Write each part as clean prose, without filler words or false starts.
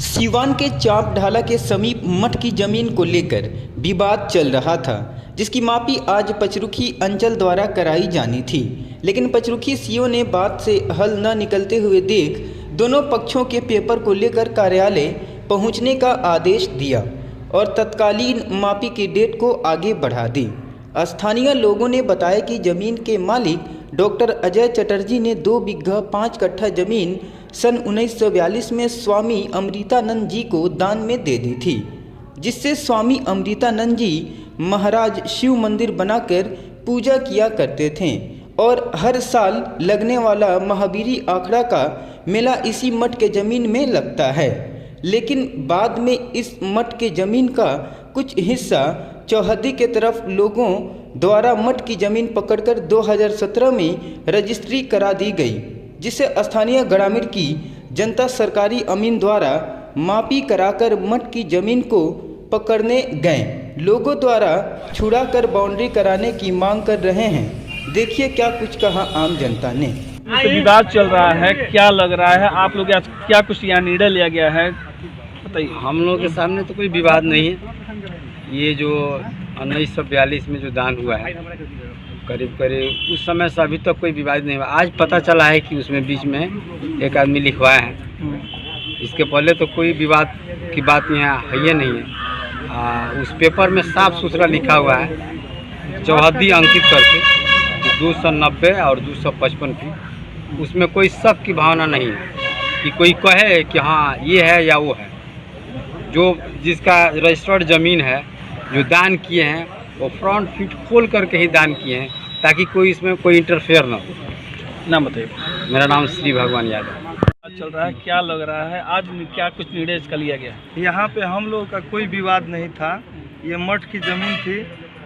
सीवान के चाप ढाला के समीप मठ की जमीन को लेकर विवाद चल रहा था, जिसकी मापी आज पचरुखी अंचल द्वारा कराई जानी थी। लेकिन पचरुखी सीओ ने बात से हल न निकलते हुए देख दोनों पक्षों के पेपर को लेकर कार्यालय पहुंचने का आदेश दिया और तत्कालीन मापी की डेट को आगे बढ़ा दी। स्थानीय लोगों ने बताया कि जमीन के मालिक डॉक्टर अजय चटर्जी ने 2 बीघा 5 कट्ठा जमीन सन 1942 में स्वामी अमृतानंद जी को दान में दे दी थी, जिससे स्वामी अमृतानंद जी महाराज शिव मंदिर बनाकर पूजा किया करते थे और हर साल लगने वाला महावीरी आखड़ा का मेला इसी मठ के ज़मीन में लगता है। लेकिन बाद में इस मठ के ज़मीन का कुछ हिस्सा चौहद्दी के तरफ लोगों द्वारा मठ की ज़मीन पकड़कर 2017 में रजिस्ट्री करा दी गई, जिससे स्थानीय ग्रामीण की जनता सरकारी अमीन द्वारा मापी कराकर मठ की ज़मीन को पकड़ने गए लोगों द्वारा छुड़ाकर बाउंड्री कराने की मांग कर रहे हैं। देखिए क्या कुछ कहा आम जनता ने। तो विवाद चल रहा है, क्या लग रहा है आप लोग, क्या कुछ यहाँ निर्णय लिया गया है बताइए। हम लोगों के सामने तो कोई विवाद नहीं है। ये जो 1942 में जो दान हुआ है करीब करीब उस समय से अभी तक कोई विवाद नहीं हुआ। आज पता चला है कि उसमें बीच में एक आदमी लिखवाया है, इसके पहले तो कोई विवाद की बात यहाँ है ही नहीं है। उस पेपर में साफ सुथरा लिखा हुआ है चौहद्दी अंकित करके 290 और 255 की, उसमें कोई शक की भावना नहीं है कि कोई कहे कि हाँ ये है या वो है। जो जिसका रजिस्टर्ड ज़मीन है जो दान किए हैं वो फ्रंट फीट खोल करके ही दान किए हैं ताकि कोई इसमें कोई इंटरफेयर ना हो। नाम बताइए। मेरा नाम श्री भगवान यादव। चल रहा है, क्या लग रहा है आज क्या कुछ निर्णय इसका लिया गया? यहाँ पे हम लोगों का कोई विवाद नहीं था। ये मठ की ज़मीन थी,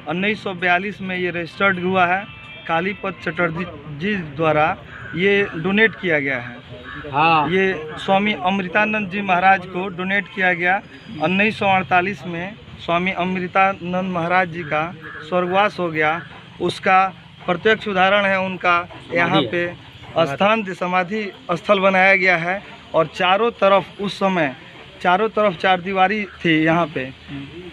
1942 में ये रजिस्टर्ड हुआ है। कालीपद चटर्जी जी द्वारा ये डोनेट किया गया है। हाँ, ये स्वामी अमृतानंद जी महाराज को डोनेट किया गया। 1948 में स्वामी अमृतानंद महाराज जी का स्वर्गवास हो गया, उसका प्रत्यक्ष उदाहरण है उनका यहाँ पे स्थान समाधि स्थल बनाया गया है। और चारों तरफ उस समय चारों तरफ चारदीवारी थी यहाँ पे।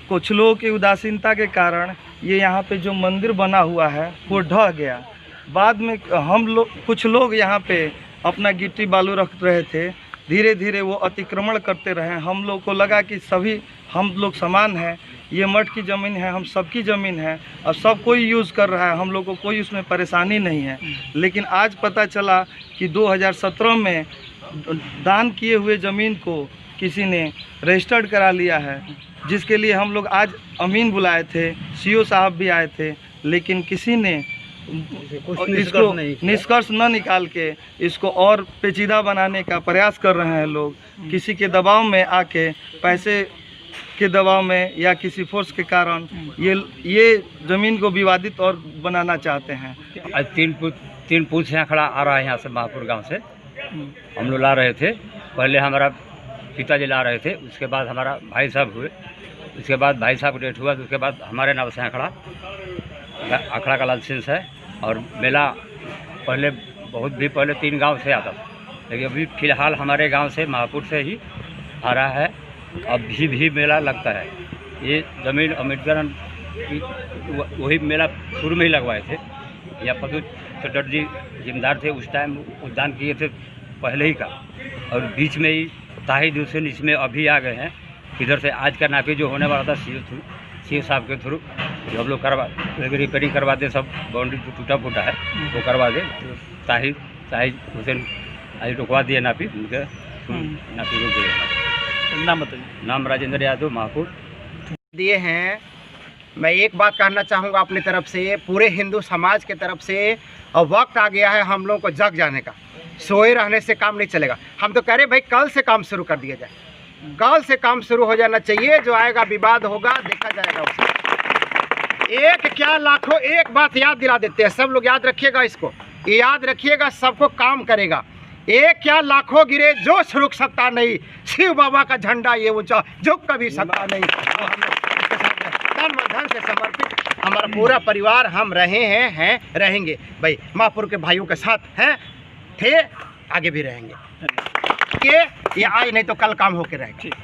कुछ लोगों की उदासीनता के कारण ये यहाँ पे जो मंदिर बना हुआ है वो ढह गया। बाद में हम लोग कुछ लोग यहाँ पे अपना गिट्टी बालू रख रहे थे, धीरे धीरे वो अतिक्रमण करते रहे। हम लोग को लगा कि सभी हम लोग समान हैं, ये मठ की ज़मीन है, हम सबकी ज़मीन है और सब कोई यूज़ कर रहा है, हम लोग को कोई उसमें परेशानी नहीं है। लेकिन आज पता चला कि 2017 में दान किए हुए ज़मीन को किसी ने रजिस्टर्ड करा लिया है, जिसके लिए हम लोग आज अमीन बुलाए थे, सीओ साहब भी आए थे, लेकिन किसी ने इसको निष्कर्ष न निकाल के इसको और पेचीदा बनाने का प्रयास कर रहे हैं लोग। किसी के दबाव में आके, पैसे के दबाव में या किसी फोर्स के कारण ये ज़मीन को विवादित और बनाना चाहते हैं। आज तीन पूछ यहाँ खड़ा आ रहा है, यहाँ से महापुर गांव से हम लोग ला रहे थे। पहले हमारा पिताजी ला रहे थे, उसके बाद हमारा भाई साहब हुए, उसके बाद भाई साहब डेट हुआ, तो उसके बाद हमारे नाम से अखड़ा का लाइसेंस है। और मेला पहले बहुत भी पहले 3 गांव से आता था, लेकिन अभी फ़िलहाल हमारे गांव से महापुर से ही आ रहा है। अभी भी मेला लगता है। ये ज़मीन अम्बेडकर वही मेला शुरू में ही लगवाए थे, या पदू चटर्जी जिम्मेदार थे उस टाइम, उद्यान किए थे पहले ही का। और बीच में ही ताही दूसरे इसमें अभी आ गए हैं। इधर से आज का नापी जो होने वाला था सीओ साहब के थ्रू जो हम लोग रिपेयरिंग करवा दे, सब बाउंड्री जो टूटा फूटा है वो करवा दे। ताही हुसैन आज रुकवा दिए नापी, उनके नापी रुक गए। नाम बताइए। नाम राजेंद्र यादव, महापुर दिए हैं। मैं एक बात कहना चाहूँगा अपनी तरफ से, पूरे हिंदू समाज के तरफ से, और वक्त आ गया है हम लोगों को जग जाने का। सोए रहने से काम नहीं चलेगा। हम तो कह रहे भाई कल से काम शुरू कर दिया जाए, कल से काम शुरू हो जाना चाहिए। जो आएगा विवाद होगा देखा जाएगा उसमें। एक क्या लाखों, एक बात याद दिला देते हैं, सब लोग याद रखिएगा, इसको याद रखिएगा, सबको काम करेगा। एक क्या लाखों गिरे जो रुक सकता नहीं, शिव बाबा का झंडा ये ऊंचा जो कभी सकता नहीं। तो हम तन मन धन से समर्पित हमारा पूरा परिवार हम रहे हैं रहेंगे। भाई महापुर के भाइयों के साथ हैं, थे, आगे भी रहेंगे। करके ये आज नहीं तो कल काम होके रहेगा। ठीक।